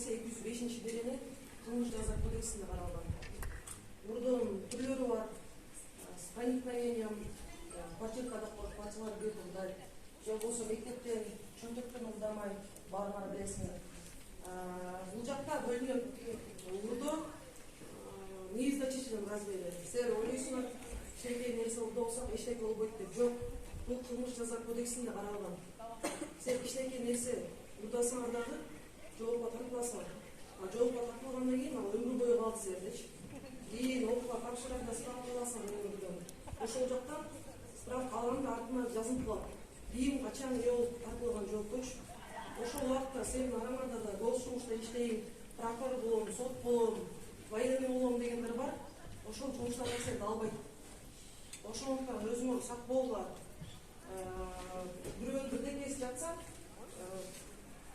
Кодексте 205 берене кылмыш жаза кодексинде каралган. Мурдун түрлөрү бар. С проникновением квартирада квартиралар берилди. Же болбосо мектептен чөнтөктөн ылдамай барганы билесиңер. Бул жакта бөлүнүп урдо негизде чечилген размери. Силер ойлойсуңар, кичинекей нерсе урдо болсо эчтеке болбойт деп. Жок, бул кылмыш жаза кодексинде каралган. Силер кичинекей нерсе урдасаңар дагы жоопко тартыласыңар. Жоопко тартылгандан кийин ал өмүр бою калды силердечи. Кийин окууга тапшырганда справка аласыңар өмүрдөн. Ошол жактан справка алганда артына жазылып калат. Кийин качан эмне болуп тартылган жоопкочу. Ошол убакта сенин араңарда да гос жумушта иштейм, прокурор болом, сот болом, военный болом дегендер бар. Ошол жумуштарга силерди албайт. Ошондуктан өзүңөр сак болгула. Бирөө бирдеке из жатса,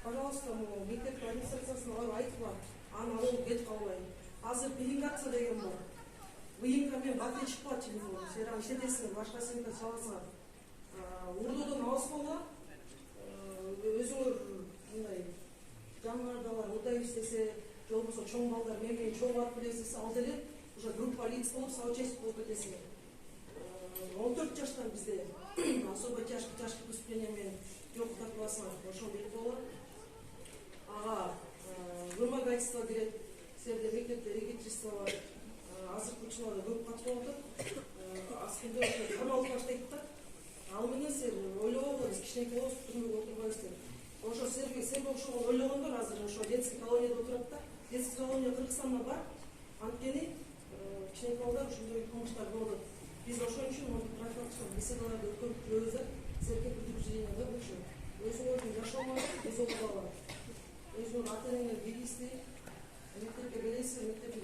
пожалуйста, мектеп администрациясына барып айтыла, аны алып кетип калбай. Азыр пеленгация деген бар. Выемка менен баты чыгып калат телефон. Силер аны иштетесиңер, башка симка чаласыңар. Урдодон алыс болгула. Өзүңөр мындай жаныңарда бар удай иштесе, же болбосо чоң балдар менен чоң барып билесиз, ал деле уже группа лиц болуп, соучастник болуп кетесиңер. 14 жаштан бизде особо тяжкий преступление менен жок тартыласыңар. Ошол белги болот. Ага, вымогательство кирет. Силерде мектепте рекетирство бар. Азыркы учурларда көп катылып атат. Аскерде камалып баштайт да. Ал менен силер ойлогонго биз кичинекей болобуз, түрмөгө отурбайбыз. Ошо силерге ошого ойлогондор азыр ошо детский колонияда отурат да. Детский колония Кыргызстанда бар. Анткени кичинекей балдар ушундай кылмыштар болот. Биз ошон үчүн профилактикалык беседаларды өткөрүп жүрөбүз да. Силерге предупреждение болчу. Өзүңөрдүн жашооңор безок алалы. Өзүңөр ата-энеңер билгиси, мектепке келесиз, мектепте